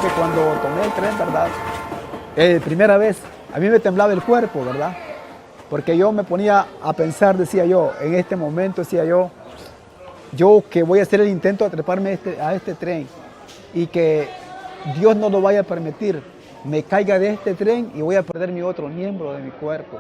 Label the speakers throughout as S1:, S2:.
S1: que cuando tomé el tren, ¿verdad? Primera vez, a mí me temblaba el cuerpo, ¿verdad? Porque yo me ponía a pensar, decía yo, en este momento, decía yo que voy a hacer el intento de treparme a este tren y que Dios no lo vaya a permitir, me caiga de este tren y voy a perder mi otro miembro de mi cuerpo.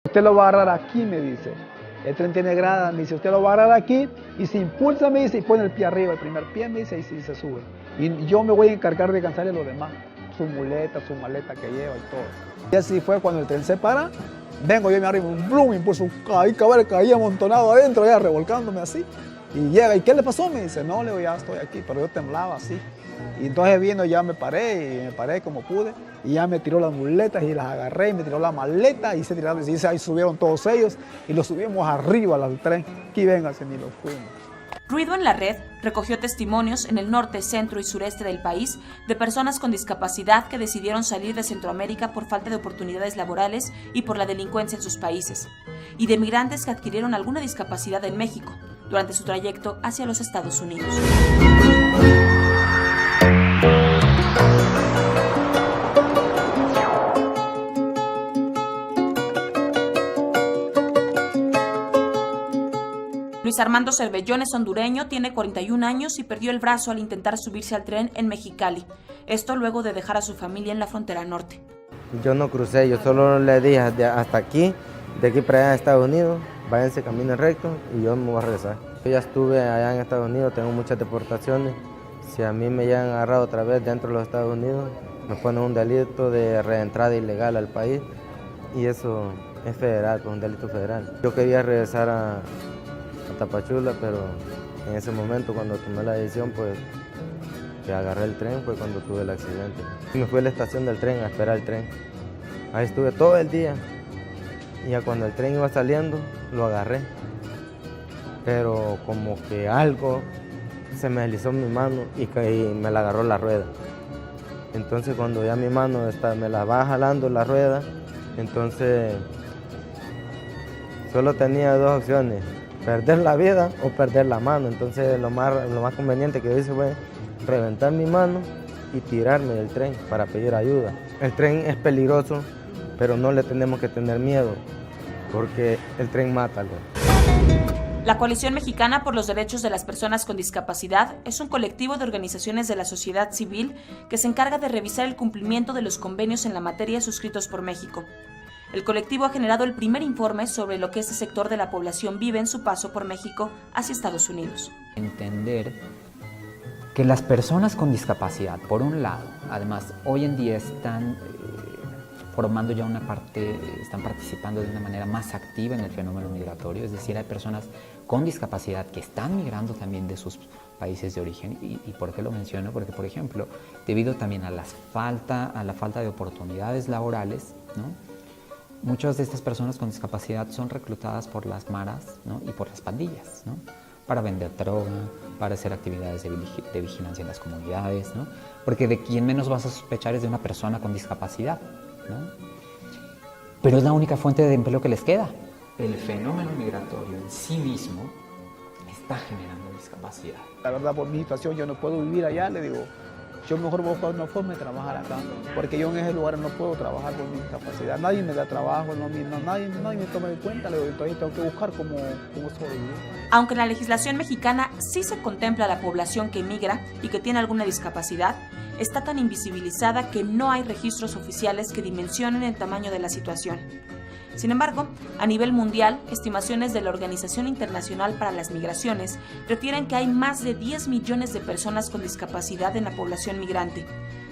S1: Usted lo va a agarrar aquí, me dice. El tren tiene grada, me dice, usted lo va a agarrar aquí y se impulsa, me dice, y pone el pie arriba, el primer pie, me dice, y se sube. Y yo me voy a encargar de cansarle lo demás, su muleta, su maleta que lleva y todo. Y así fue cuando el tren se para, vengo yo me arriba, un blum, impulso, caí amontonado adentro, ya revolcándome así. Y llega, ¿y qué le pasó? Me dice, no, le digo, ya estoy aquí, pero yo temblaba así. Y entonces vino, ya me paré como pude, y ya me tiró las muletas y las agarré, y me tiró la maleta, y se tiraron, y ahí subieron todos ellos, y los subimos arriba al tren. Aquí vénganse, ni los fuimos.
S2: Ruido en la Red recogió testimonios en el norte, centro y sureste del país de personas con discapacidad que decidieron salir de Centroamérica por falta de oportunidades laborales y por la delincuencia en sus países, y de migrantes que adquirieron alguna discapacidad en México durante su trayecto hacia los Estados Unidos. Luis Armando Cervellón es hondureño, tiene 41 años y perdió el brazo al intentar subirse al tren en Mexicali. Esto luego de dejar a su familia en la frontera norte.
S3: Yo no crucé, yo solo le dije hasta aquí, de aquí para allá en Estados Unidos, váyanse camino recto y yo me voy a regresar. Yo ya estuve allá en Estados Unidos, tengo muchas deportaciones. Si a mí me llegan a agarrar otra vez dentro de los Estados Unidos, me ponen un delito de reentrada ilegal al país y eso es federal, pues un delito federal. Yo quería regresar a Tapachula, pero en ese momento cuando tomé la decisión, pues que agarré el tren fue cuando tuve el accidente. Me fui a la estación del tren a esperar el tren. Ahí estuve todo el día y ya cuando el tren iba saliendo lo agarré, pero como que algo se me deslizó mi mano y me la agarró la rueda. Entonces cuando ya mi mano me la va jalando la rueda, entonces solo tenía dos opciones: perder la vida o perder la mano. Entonces lo más conveniente que yo hice fue reventar mi mano y tirarme del tren para pedir ayuda. El tren es peligroso, pero no le tenemos que tener miedo, porque el tren mata.
S2: La Coalición Mexicana por los Derechos de las Personas con Discapacidad es un colectivo de organizaciones de la sociedad civil que se encarga de revisar el cumplimiento de los convenios en la materia suscritos por México. El colectivo ha generado el primer informe sobre lo que este sector de la población vive en su paso por México hacia Estados Unidos.
S4: Entender que las personas con discapacidad, por un lado, además hoy en día están formando ya una parte, están participando de una manera más activa en el fenómeno migratorio, es decir, hay personas con discapacidad que están migrando también de sus países de origen. ¿Y por qué lo menciono? Porque, por ejemplo, debido también a la falta de oportunidades laborales, ¿no?, muchas de estas personas con discapacidad son reclutadas por las maras, ¿no?, y por las pandillas, ¿no?, para vender droga, para hacer actividades de vigilancia en las comunidades, ¿no? Porque de quien menos vas a sospechar es de una persona con discapacidad, ¿no? Pero es la única fuente de empleo que les queda. El fenómeno migratorio en sí mismo está generando discapacidad.
S1: La verdad, por mi situación, yo no puedo vivir allá, le digo, yo mejor busco una forma de trabajar acá, porque yo en ese lugar no puedo trabajar por mi discapacidad. Nadie me da trabajo, nadie me toma en cuenta, le digo, entonces tengo que buscar cómo sobrevivir.
S2: Aunque en la legislación mexicana sí se contempla a la población que migra y que tiene alguna discapacidad, está tan invisibilizada que no hay registros oficiales que dimensionen el tamaño de la situación. Sin embargo, a nivel mundial, estimaciones de la Organización Internacional para las Migraciones refieren que hay más de 10 millones de personas con discapacidad en la población migrante,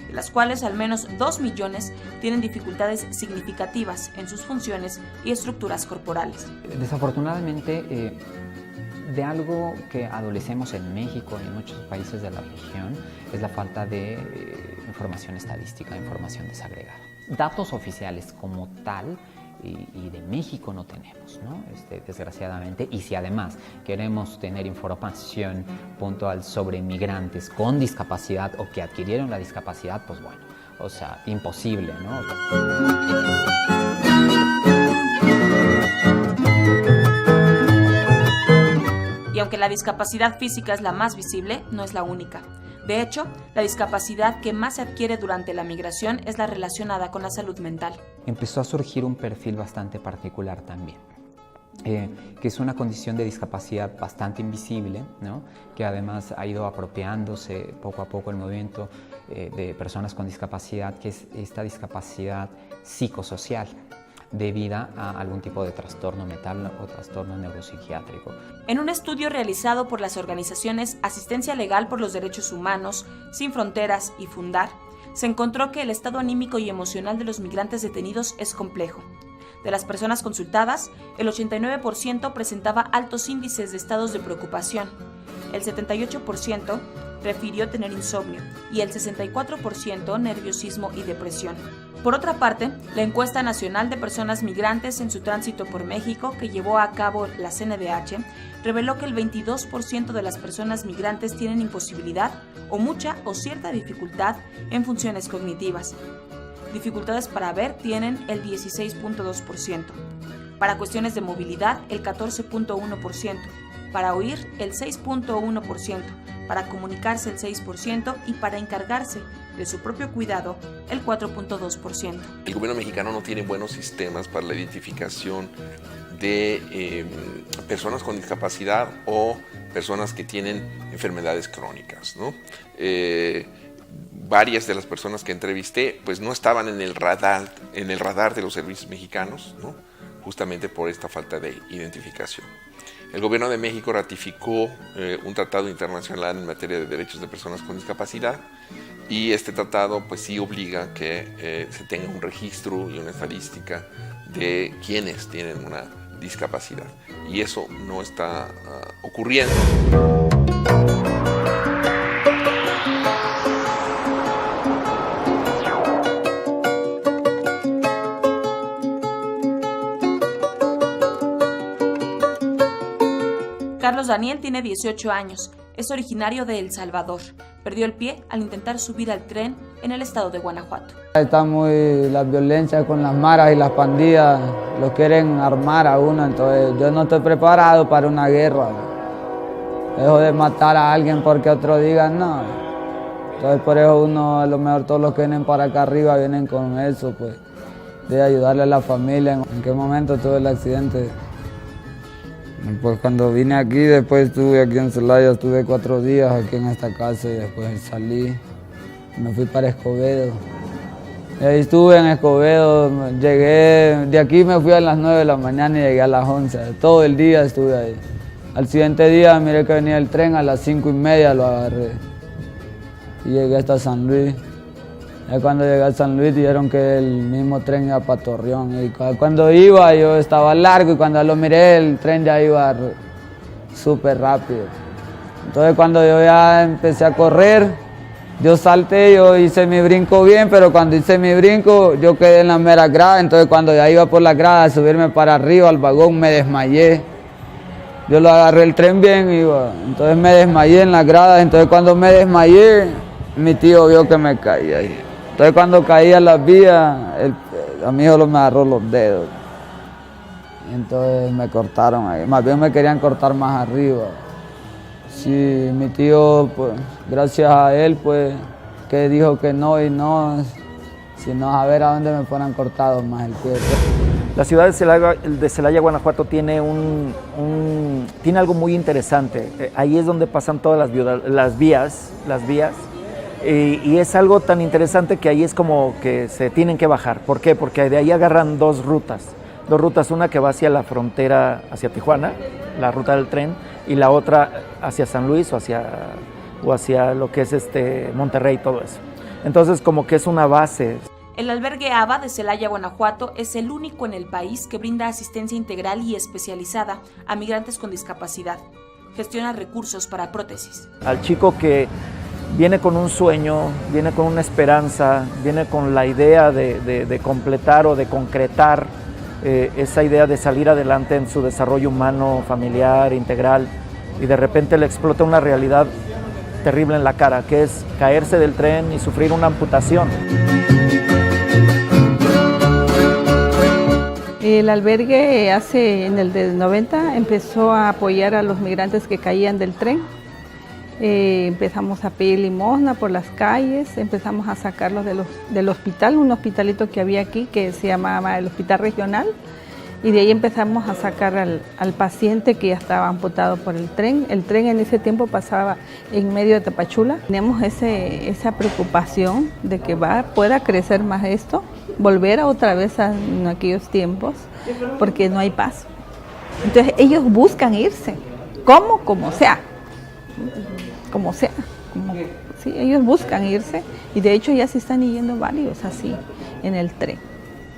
S2: de las cuales al menos 2 millones tienen dificultades significativas en sus funciones y estructuras corporales.
S4: Desafortunadamente, de algo que adolecemos en México y en muchos países de la región es la falta de información estadística, información desagregada. Datos oficiales como tal y de México no tenemos, ¿no? Desgraciadamente, y si además queremos tener información puntual sobre migrantes con discapacidad o que adquirieron la discapacidad, pues bueno, o sea, imposible, ¿no?
S2: Y aunque la discapacidad física es la más visible, no es la única. De hecho, la discapacidad que más se adquiere durante la migración es la relacionada con la salud mental.
S4: Empezó a surgir un perfil bastante particular también, que es una condición de discapacidad bastante invisible, ¿no? Que además ha ido apropiándose poco a poco el movimiento de personas con discapacidad, que es esta discapacidad psicosocial, debida a algún tipo de trastorno mental o trastorno neuropsiquiátrico.
S2: En un estudio realizado por las organizaciones Asistencia Legal por los Derechos Humanos, Sin Fronteras y Fundar, se encontró que el estado anímico y emocional de los migrantes detenidos es complejo. De las personas consultadas, el 89% presentaba altos índices de estados de preocupación, el 78% refirió tener insomnio y el 64% nerviosismo y depresión. Por otra parte, la encuesta nacional de personas migrantes en su tránsito por México que llevó a cabo la CNDH reveló que el 22% de las personas migrantes tienen imposibilidad o mucha o cierta dificultad en funciones cognitivas. Dificultades para ver tienen el 16.2%. Para cuestiones de movilidad, el 14.1%. Para oír, el 6.1%. Para comunicarse, el 6%. Y para encargarse de su propio cuidado, el 4.2%.
S5: El gobierno mexicano no tiene buenos sistemas para la identificación de personas con discapacidad o personas que tienen enfermedades crónicas, ¿no? Varias de las personas que entrevisté pues no estaban en el radar de los servicios mexicanos, ¿no? Justamente por esta falta de identificación. El gobierno de México ratificó un tratado internacional en materia de derechos de personas con discapacidad y este tratado pues sí obliga que se tenga un registro y una estadística de quienes tienen una discapacidad y eso no está ocurriendo.
S2: Carlos Daniel tiene 18 años, es originario de El Salvador. Perdió el pie al intentar subir al tren en el estado de Guanajuato.
S6: Está muy la violencia con las maras y las pandillas, lo quieren armar a uno, entonces yo no estoy preparado para una guerra. Dejo de matar a alguien porque otros digan no. Entonces por eso uno, a lo mejor todos los que vienen para acá arriba vienen con eso, pues, de ayudarle a la familia. ¿En qué momento tuve el accidente? Pues cuando vine aquí, después estuve aquí en Celaya, estuve 4 días aquí en esta casa y después salí, me fui para Escobedo. Y ahí estuve en Escobedo, llegué, de aquí me fui a las 9 de la mañana y llegué a las 11, todo el día estuve ahí. Al siguiente día miré que venía el tren, a las 5:30 lo agarré y llegué hasta San Luis. Ya cuando llegué a San Luis dijeron que el mismo tren iba para Torreón y cuando iba yo estaba largo y cuando lo miré el tren ya iba súper rápido. Entonces cuando yo ya empecé a correr, yo salté, yo hice mi brinco bien, pero cuando hice mi brinco yo quedé en la mera grada, entonces cuando ya iba por la grada a subirme para arriba al vagón me desmayé. Yo lo agarré el tren bien, iba. Entonces me desmayé en las gradas. Entonces cuando me desmayé, mi tío vio que me caí ahí. Entonces cuando caí a las vías, a mí solo me agarró los dedos. Entonces me cortaron ahí. Más bien me querían cortar más arriba. Sí, mi tío, pues, gracias a él, pues, que dijo que no y no, sino a ver a dónde me fueran cortados más el pie.
S7: La ciudad de Celaya, Guanajuato, tiene tiene algo muy interesante. Ahí es donde pasan todas las vías, y es algo tan interesante que ahí es como que se tienen que bajar. ¿Por qué? Porque de ahí agarran dos rutas, una que va hacia la frontera, hacia Tijuana, la ruta del tren, y la otra hacia San Luis o hacia lo que es Monterrey, todo eso. Entonces como que es una base.
S2: El albergue ABA de Celaya, Guanajuato, es el único en el país que brinda asistencia integral y especializada a migrantes con discapacidad. Gestiona recursos para prótesis.
S7: Al chico que viene con un sueño, viene con una esperanza, viene con la idea de completar o de concretar esa idea de salir adelante en su desarrollo humano, familiar, integral, y de repente le explota una realidad terrible en la cara, que es caerse del tren y sufrir una amputación.
S8: El albergue en el del 90 empezó a apoyar a los migrantes que caían del tren. Empezamos a pedir limosna por las calles, empezamos a sacarlos del hospital, un hospitalito que había aquí que se llamaba el Hospital Regional, y de ahí empezamos a sacar al paciente que ya estaba amputado por el tren. El tren en ese tiempo pasaba en medio de Tapachula. Tenemos esa preocupación de que pueda crecer más esto, volver otra vez en aquellos tiempos, porque no hay paz. Entonces ellos buscan irse, como sea. Sí, ellos buscan irse, y de hecho ya se están yendo varios así en el tren.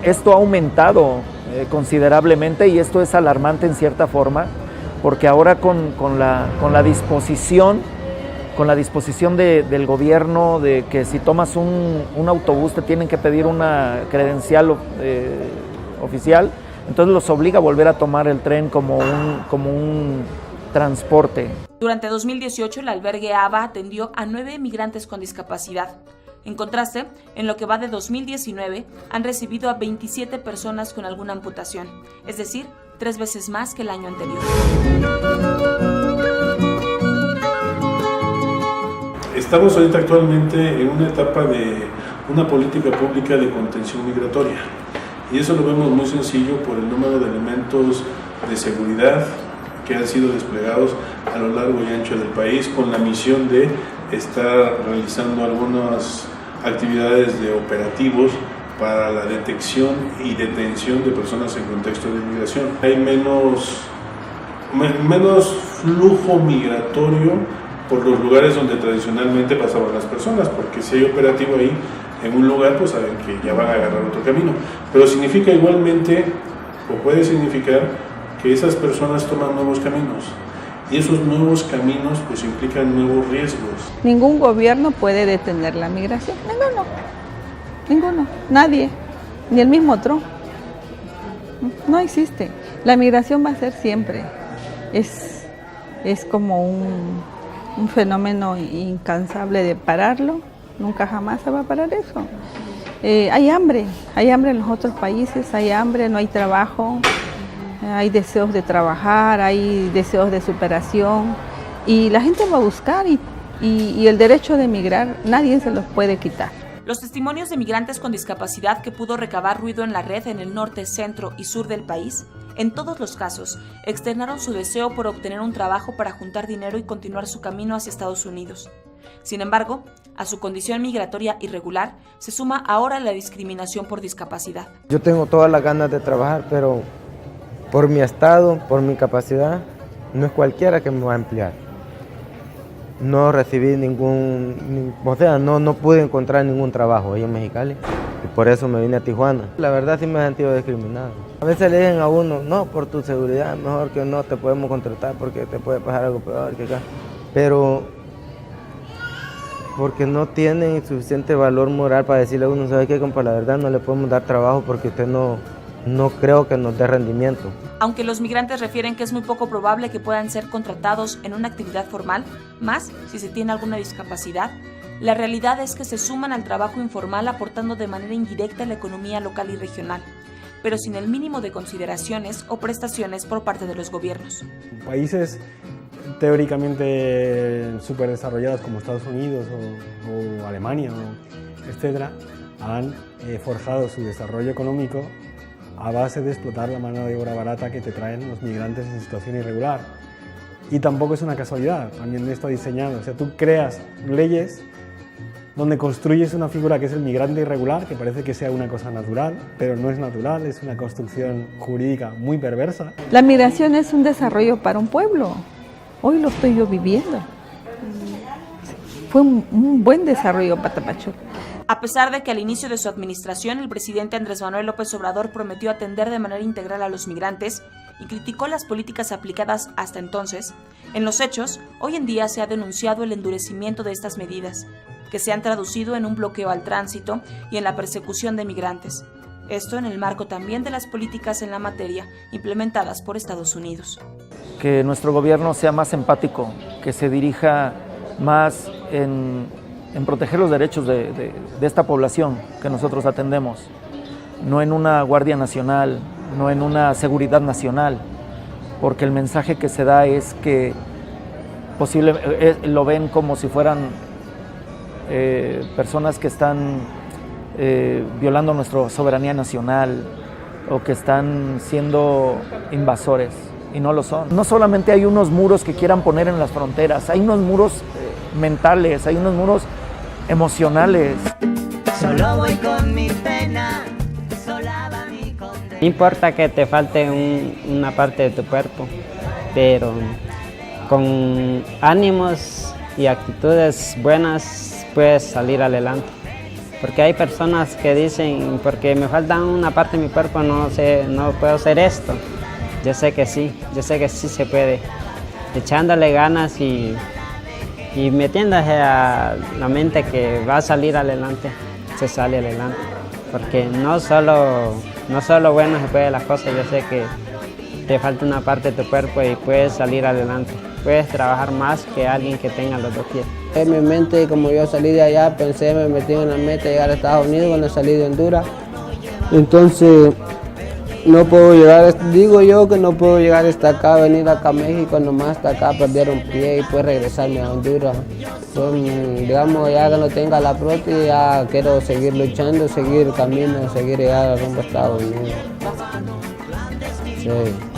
S7: Esto ha aumentado considerablemente, y esto es alarmante en cierta forma, porque ahora con la disposición del gobierno de que si tomas un autobús te tienen que pedir una credencial oficial, entonces los obliga a volver a tomar el tren como un transporte.
S2: Durante 2018, el albergue ABA atendió a 9 migrantes con discapacidad. En contraste, en lo que va de 2019, han recibido a 27 personas con alguna amputación, es decir, 3 veces más que el año anterior.
S9: Estamos ahorita actualmente en una etapa de una política pública de contención migratoria, y eso lo vemos muy sencillo por el número de elementos de seguridad que han sido desplegados a lo largo y ancho del país, con la misión de estar realizando algunas actividades de operativos para la detección y detención de personas en contexto de inmigración. Hay menos flujo migratorio por los lugares donde tradicionalmente pasaban las personas, porque si hay operativo ahí en un lugar, pues saben que ya van a agarrar otro camino. Pero significa igualmente, o puede significar, que esas personas toman nuevos caminos, y esos nuevos caminos pues implican nuevos riesgos.
S8: Ningún gobierno puede detener la migración, ninguno, nadie, ni el mismo Trump. No existe. La migración va a ser siempre. Es como un fenómeno incansable de pararlo. Nunca jamás se va a parar eso. Hay hambre en los otros países, hay hambre, no hay trabajo. Hay deseos de trabajar, hay deseos de superación, y la gente va a buscar, y el derecho de emigrar nadie se los puede quitar.
S2: Los testimonios de migrantes con discapacidad que pudo recabar Ruido en la red en el norte, centro y sur del país, en todos los casos, externaron su deseo por obtener un trabajo para juntar dinero y continuar su camino hacia Estados Unidos. Sin embargo, a su condición migratoria irregular se suma ahora la discriminación por discapacidad.
S3: Yo tengo todas las ganas de trabajar, pero por mi estado, por mi capacidad, no es cualquiera que me va a emplear. No recibí no pude encontrar ningún trabajo ahí en Mexicali, y por eso me vine a Tijuana. La verdad sí me he sentido discriminado. A veces le dicen a uno, no, por tu seguridad, mejor que no te podemos contratar porque te puede pasar algo peor que acá. Pero porque no tienen suficiente valor moral para decirle a uno, ¿sabe qué, compa? La verdad no le podemos dar trabajo porque usted no no creo que nos dé rendimiento.
S2: Aunque los migrantes refieren que es muy poco probable que puedan ser contratados en una actividad formal, más si se tiene alguna discapacidad, la realidad es que se suman al trabajo informal aportando de manera indirecta a la economía local y regional, pero sin el mínimo de consideraciones o prestaciones por parte de los gobiernos.
S10: Países teóricamente súper desarrollados como Estados Unidos o Alemania, etcétera, han forjado su desarrollo económico a base de explotar la mano de obra barata que te traen los migrantes en situación irregular. Y tampoco es una casualidad, también está diseñado. O sea, tú creas leyes donde construyes una figura que es el migrante irregular, que parece que sea una cosa natural, pero no es natural, es una construcción jurídica muy perversa.
S8: La migración es un desarrollo para un pueblo. Hoy lo estoy yo viviendo. Fue un buen desarrollo para Tapachula.
S2: A pesar de que al inicio de su administración el presidente Andrés Manuel López Obrador prometió atender de manera integral a los migrantes y criticó las políticas aplicadas hasta entonces, en los hechos, hoy en día se ha denunciado el endurecimiento de estas medidas, que se han traducido en un bloqueo al tránsito y en la persecución de migrantes. Esto en el marco también de las políticas en la materia implementadas por Estados Unidos.
S7: Que nuestro gobierno sea más empático, que se dirija más en proteger los derechos de esta población que nosotros atendemos, no en una Guardia Nacional, no en una seguridad nacional, porque el mensaje que se da es que lo ven como si fueran personas que están violando nuestra soberanía nacional o que están siendo invasores, y no lo son. No solamente hay unos muros que quieran poner en las fronteras, hay unos muros mentales, hay unos muros emocionales.
S11: Solo voy con mi pena, sola va mi condena.
S12: No importa que te falte una parte de tu cuerpo, pero con ánimos y actitudes buenas puedes salir adelante. Porque hay personas que dicen, porque me falta una parte de mi cuerpo, no puedo hacer esto. Yo sé que sí se puede. Echándole ganas y metiéndose a la mente que va a salir adelante, se sale adelante. Porque no solo bueno se puede las cosas, yo sé que te falta una parte de tu cuerpo y puedes salir adelante. Puedes trabajar más que alguien que tenga los dos pies.
S13: En mi mente, como yo salí de allá, me metí en la meta de llegar a Estados Unidos cuando salí de Honduras. Entonces, no puedo llegar, digo yo que no puedo llegar hasta acá, venir acá a México, nomás hasta acá perder un pie y pues regresarme a Honduras. Digamos, ya que no tenga la prótesis, ya quiero seguir luchando, seguir camino, seguir llegar rumbo a Estados Unidos. Sí.